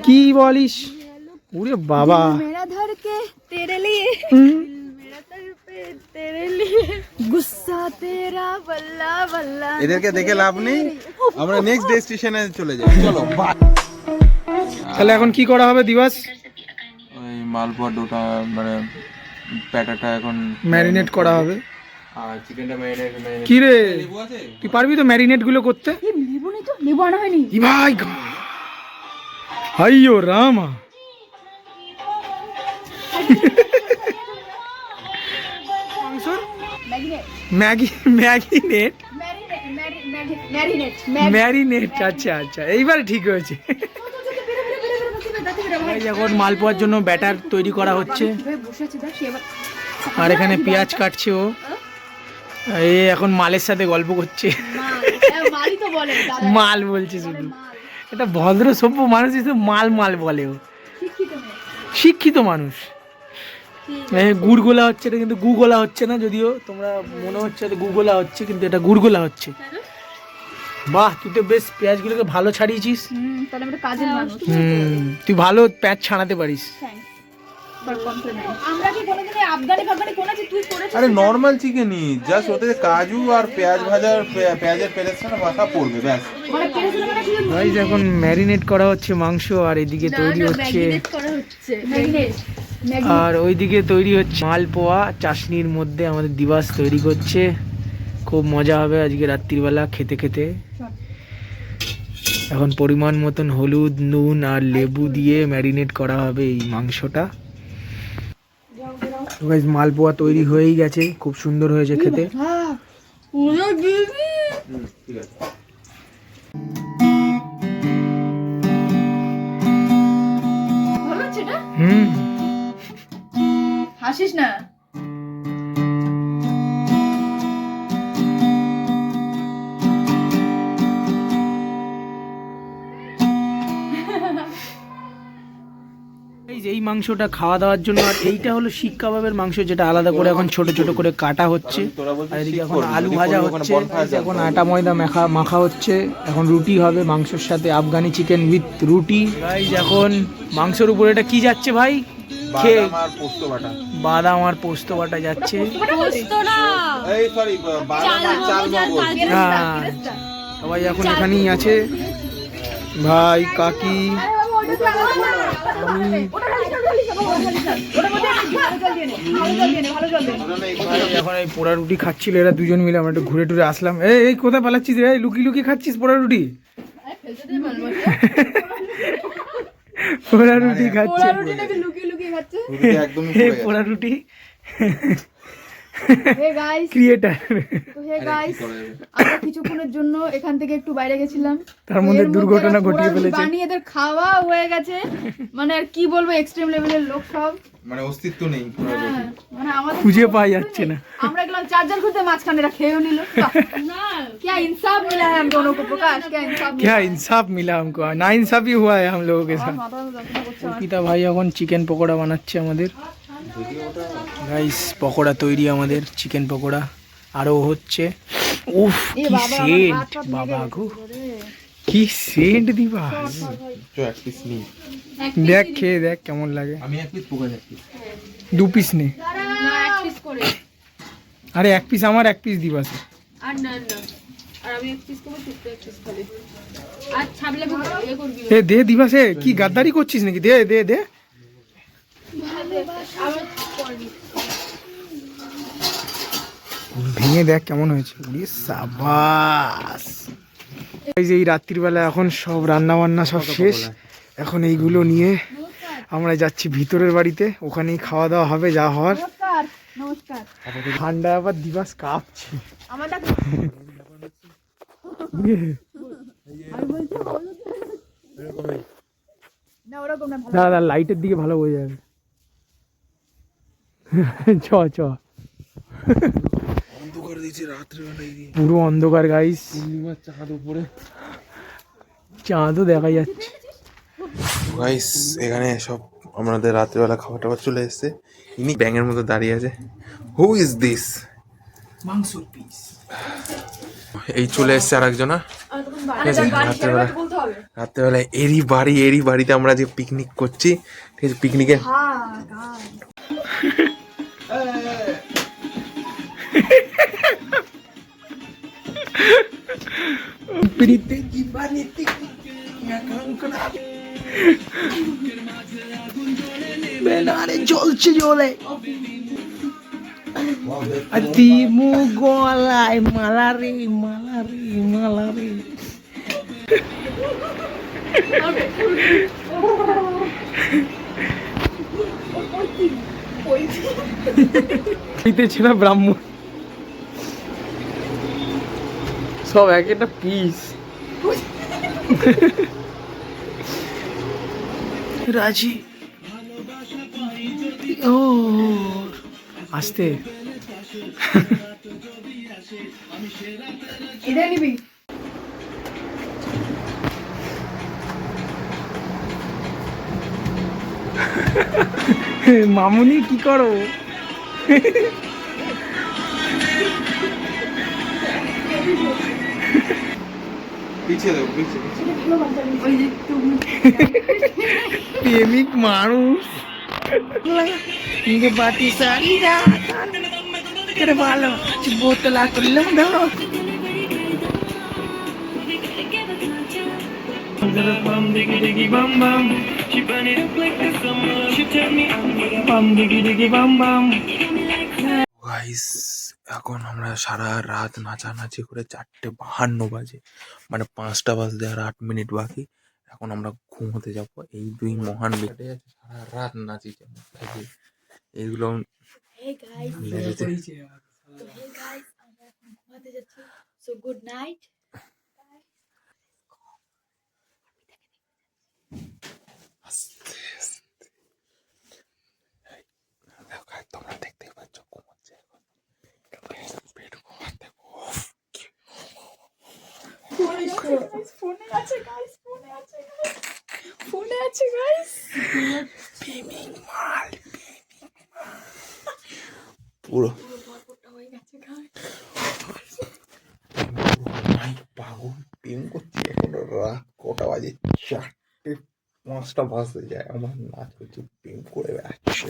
কি বলিস? ওরে বাবা, এদেরকে দেখে লাভ নেই, আমরা নেক্সট ডেস্টিনেশনে চলে যাই। চলো। তাহলে এখন কি করা হবে দিবস? ওই মালপোয়া ডোটা মানে প্যাটাটা এখন ম্যারিনেট করা হবে। আর চিকেনটা ম্যারিনেট। কি রে, তুই পারবি তো ম্যারিনেট গুলো করতে? লেবু নেই তো, লেবু আনা হয়নি। ই ভাই, হাইয়ো রামা। ম্যারিনেট, আচ্ছা আচ্ছা, এইবার ঠিক হয়েছে। এখন মালপোয়ার জন্য ব্যাটার তৈরি করা হচ্ছে, আর এখানে পেঁয়াজ কাটছে ও। এই এখন মালের সাথে গল্প করছে। মাল বলছে শুধু, এটা ভদ্র সভ্য মানুষ হিসেবে মাল মাল বলে ও, শিক্ষিত মানুষ। গুড় গোলা হচ্ছে, এটা কিন্তু গু গোলা হচ্ছে না, যদিও তোমরা মনে হচ্ছে গু গোলা হচ্ছে, কিন্তু এটা গুড় গোলা হচ্ছে। বাহ, তুই তো বেশ পেঁয়াজগুলোকে ভালো ছাড়িয়েছিস। তুই ভালো পেঁয়াজ ছাড়াতে পারিস। আরে নর্মাল চিকেনই, জাস্ট ওতে কাজু আর পেঁয়াজ ভাজার পেঁয়াজের পেরেস্টটা মাখা পড়বে ব্যাস। গাইস এখন ম্যারিনেট করা হচ্ছে মাংস, আর এদিকে তৈরি হচ্ছে, আর ওইদিকে তৈরি হচ্ছে মালপোয়া চাশনির মধ্যে আমাদের দিবাস তৈরি করছে। খুব মজা হবে আজকে রাত্রিবেলা খেতে খেতে। এখন পরিমাণ মতন হলুদ, নুন আর লেবু দিয়ে ম্যারিনেট করা হবে এই মাংসটা। গাইস মালপোয়া তৈরি হয়েই গেছে, খুব সুন্দর হয়েছে খেতে। হাসিস না। এই মাংসটা খাওয়া দাওয়ার জন্য, আর এইটা হলো শিক কাবাবের মাংস, যেটা আলাদা করে এখন ছোট ছোট করে কাটা হচ্ছে। আর এদিকে এখন আলু ভাজা হচ্ছে, এখন আটা ময়দা মাখা হচ্ছে। এখন রুটি হবে মাংসের সাথে, আফগানি চিকেন উইথ রুটি। গাইস এখন মাংসের উপরে এটা কি যাচ্ছে ভাই? বাদাম আর পোস্ত বাটা যাচ্ছে। সবাই এখন এখানেই আছে, ভাই, কাকি, এখন এই পোড়া রুটি খাচ্ছিল এরা দুজন মিলে। আমরা একটু ঘুরে টুরে আসলাম। এই কোথায় পালাচ্ছিস রে? লুকিয়ে লুকিয়ে খাচ্ছিস পোড়া রুটি? পোড়া রুটি খাচ্ছে, পোড়া রুটি ক্রিয়েটার। আমরা কিছুক্ষণের জন্য এখান থেকে একটু বাইরে গেছিলাম, তার মধ্যে দুর্ঘটনা ঘটিয়ে ফেলেছে। বানিয়ে এদের খাওয়া হয়ে গেছে, মানে আর কি বলবো, এক্সট্রিম লেভেলের লোক সব, মানে অস্তিত্ব নেই, মানে আমাদের খুঁজে পাওয়া যাচ্ছে না। আমরা গেলাম চার্জার খুঁজতে, মাঝখানে এরা খেয়েও নিল। क्या इंसाफ मिला है हम दोनों को प्रकाश, क्या इंसाफ मिला हमको? ना इंसाफी हुआ है हम लोगों के साथ। পিতা ভাই এখন চিকেন পকোড়া বানাচ্ছে আমাদের। গাইস পকোড়া তৈরি আমাদের, চিকেন পকোড়া আরো হচ্ছে। উফ কি সেন্ট, বাবা গো কি সেন্ট দিবা। দেখ খেয়ে দেখ কেমন লাগে। আমি এক পিস পোকা যাচ্ছি, 2 পিস নে। আরে 1 পিস আমার, 1 পিস দিবা। আর না না, আর আমি এক পিস করব, তুই এক পিস খাবি। আর ছাবলে এ করবি। এ দে দিবা, সে কি গাদ্দারি করছিস নাকি? দে দে দে, ভেঙে দেখ কেমন হয়েছে। সাবাস। এই যে এই রাত্রিবেলা এখন সব রান্না বান্না সব শেষ, এখন এইগুলো নিয়ে আমরা যাচ্ছি ভিতরের বাড়িতে, ওখানেই খাওয়া দাওয়া হবে যা হওয়ার। নমস্কার। ঠান্ডা আবার দিবাস কাঁপছে। দাদা লাইটের দিকে ভালো বোঝা যাবে। চ চ, পুরো অন্ধকার গাইস, চাঁদ উপরে, চাঁদও দেখা যাচ্ছে গাইস। এখানে সব আমাদের রাত্রিবেলা খাবার টাবার চলে এসছে। ইনি ব্যাঙের মতো দাঁড়িয়ে আছে। Who is this? মাংসর পিস। এই চলে এসছে আর একজনা রাত্রেবেলা এরই বাড়িতে আমরা যে পিকনিক করছি, ঠিক আছে? পিকনিকে জ্বলছে জলে তিমু গলায় মালা রে মালা রে মালা রে। ছিল ব্রাহ্মণ সব এক একটা পিস। রাজি ও আসতে নিবি মামুনি কি করো? প্রেমিক মানুষ বাটি শাড়ি ভালো বোতলা করলাম ধরো গাইস এখন আমরা সারা রাত নাচানাচি করে 4:52 বাজে, মানে 5টা বাজতে আর 8 মিনিট বাকি। এখন আমরা ঘুমোতে যাবো। এই দুই মহান ব্যক্তি আছে সারা রাত নাচিছে, এইগুলো গুড নাইট। তোমরা দেখতেই পাচ্ছ ঘুমাচ্ছে এখন। ফোনে আছে গাইস। পুরো হয়ে গেছে গাইস। পাগল প্রেম করছি। এখন রাত কটা বাজে? 4:05 বাজতে যায়, আমার নাচ করছি, প্রেম করে বেড়াচ্ছে।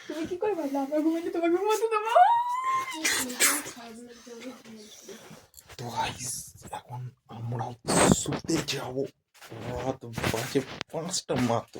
তুমি কি করে ভাবলে আমরা ঘুমাইলে তোমাকে ঘুমাতে দেবো? তো গাইস এখন আমরা শুতে যাব। রাত বাজে 5টা মাত্র,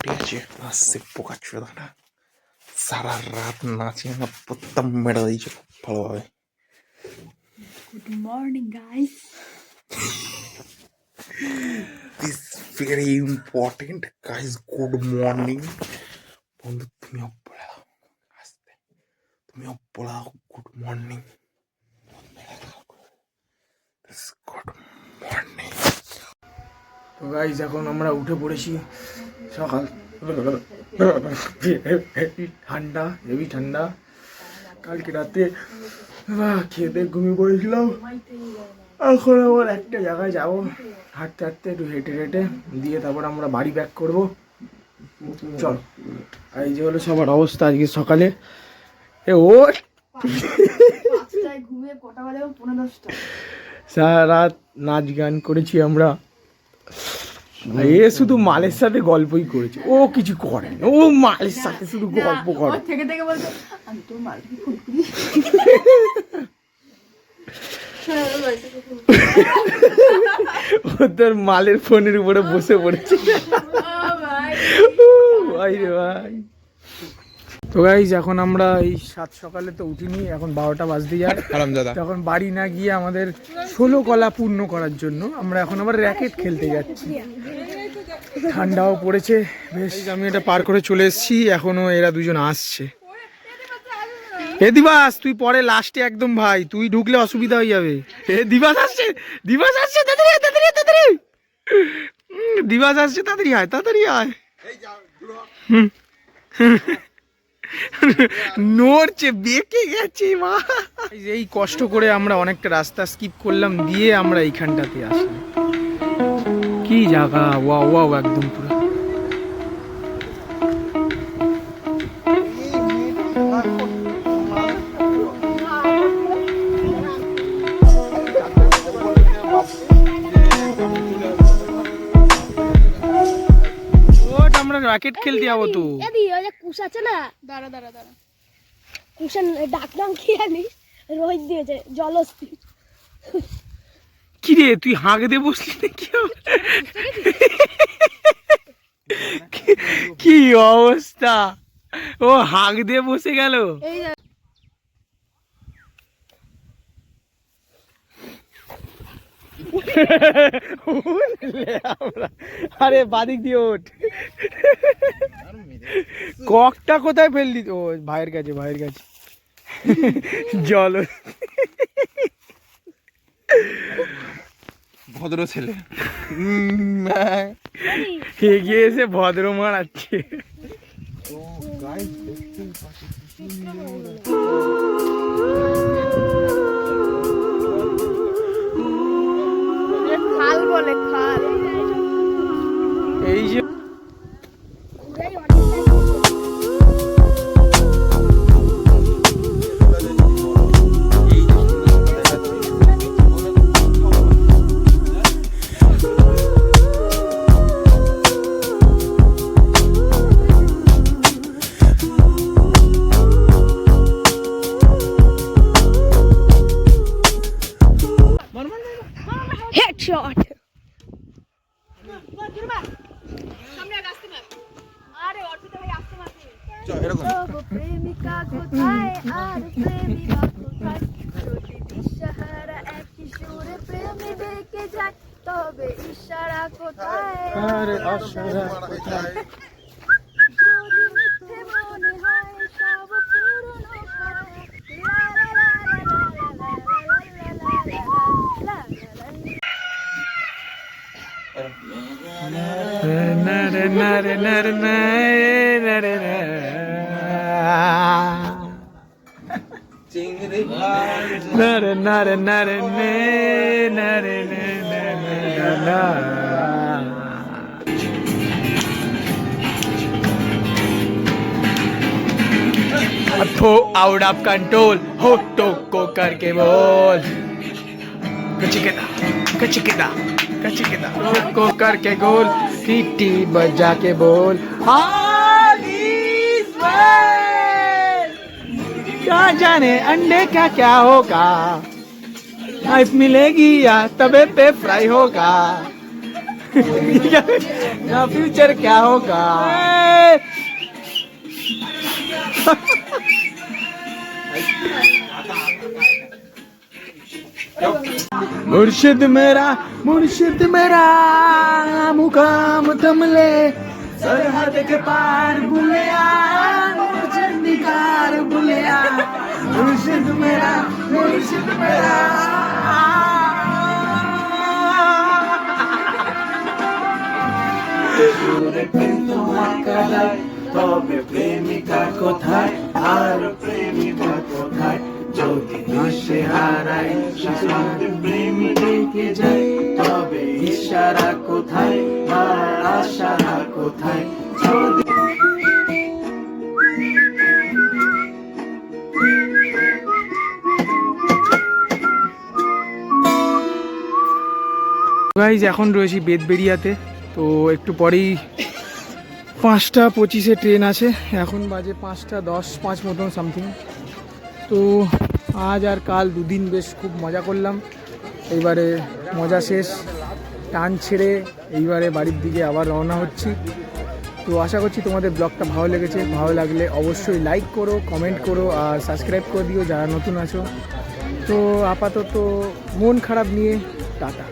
ঠিক আছে? আসছে পোকাচোদাটা সারা রাত নাচে না প্রত্যেক মেরে দিয়েছে খুব ভালোভাবে। Good morning guys. This very important guys, good morning. বন্ধু তুমিও বলে দাও, আসতে তুমিও বলে দাও গুড মর্নিং। Good morning. তো গাইস এখন আমরা উঠে পড়েছি সকাল, ঠান্ডা হেভি ঠান্ডা। কালকে রাতে খেয়ে দিয়ে ঘুমিয়ে পড়েছিলাম। এখন আবার একটা জায়গায় যাবো, হাঁটতে হাঁটতে একটু হেঁটে হেঁটে দিয়ে তারপর আমরা বাড়ি ব্যাক করবো। চল। আর এই যে হলো সবার অবস্থা আজকে সকালে। এ ও সারা রাত নাচ গান করেছি আমরা। এ শুধু মালের সাথে গল্পই করেছে, ও কিছু করে না, ও মালের সাথে শুধু গল্প করে। থেকে থেকে বলছে আমি তো মালকে ফোন করি। ও তোর মালের ফোনের উপরে বসে পড়েছে। ভাই রে ভাই। তো গাইস এখন আমরা এই 7 সকালে তো উঠিনি, এখন 12টা বাজতে যায়। তখন বাড়ি না গিয়ে আমাদের 16 কলা পূর্ণ করার জন্য আমরা এখন আবার র্যাকেট খেলতে যাচ্ছি। ঠান্ডাও পড়েছে বেশ। আমি এটা পার করে চলে এসেছি, এখনো এরা দুজন আসছে। এ দিবাস তুই পরে লাস্টে একদম ভাই, তুই ঢুকলে অসুবিধা হয়ে যাবে। এ দিবাস আসছে, দিবাস আসছে, তাড়াতাড়ি তাড়াতাড়ি তাড়াতাড়ি। দিবাস আসছে, তাড়াতাড়ি আয় তাড়াতাড়ি আয়। নড়ছে, বেঁকে গেছে মা। এই কষ্ট করে আমরা অনেকটা রাস্তা স্কিপ করলাম, দিয়ে আমরা এইখানটাতে আসলাম। কি জায়গা, ওয়াও ওয়াও একদম পুরো। ক্রিকেট খেলতে যাবো তো। এদি ওই যে কুশ আছে না, দাঁড়া দাঁড়া দাঁড়া, কুশের ডাক নাম কি জানিস? রোহিত দিয়েছে জলস্থি। কি রে তুই হাঁক দিয়ে বসলি নাকি? কি অবস্থা, ও হাঁক দিয়ে বসে গেল। এই যে আরে বাদিক দিয়ে ওঠ। ককটা কোথায় ফেললি? ও ভাইয়ের কাছে, ভাইয়ের কাছে। জল ভদ্র ছেলে এগিয়ে এসে ভদ্র মারাচ্ছে। খাল বলে, খাল। এই যে হেডশট। আরে অর্পিতা ভাই আসতে মারছে। প্রেমিকা কোথায় আর প্রেমিকা কোথায়, যদি দিশাহারা একই সুরে প্রেমে ডেকে যায়, তবে ইশারা কোথায়? যদি মিথ্যে মনে হয় সব পুরনো হয়। লা লা লা লা লা লা লা লা লা লা লা লা। आउट ऑफ कंट्रोल हो तो को करके बोल कचिकेदा कचिकेदा कचिकेदा को करके गोल सीटी बजा के बोल क्या जाने अंडे का क्या होगा, लाइफ मिलेगी या तवे पे फ्राई होगा, ना फ्यूचर क्या होगा। मुर्शिद मेरा मुकाम थमले, सरहद के पार बुलिया मुझे निकार बुलिया। मुर्शिद मेरा তবে প্রেমিকা কোথায় আর প্রেমিকা কোথায়, যদি দিশে হারাই প্রেমী ডেকে যায়, তবে ইশারা কোথায় আর আশারা কোথায়। গাইজ এখন রয়েছি বেদবেরিয়াতে, তো একটু পরেই 5:25-এ ট্রেন আছে, এখন বাজে 5:10, 5 মতন সামথিং। তো আজ আর কাল দুদিন বেশ খুব মজা করলাম, এইবারে মজা শেষ, টান ছেড়ে এইবারে বাড়ির দিকে আবার রওনা হচ্ছি। তো আশা করছি তোমাদের ব্লগটা ভালো লেগেছে, ভালো লাগলে অবশ্যই লাইক করো, কমেন্ট করো আর সাবস্ক্রাইব করে দিও যারা নতুন আছো। তো আপাতত মন খারাপ নিয়ে টাটা।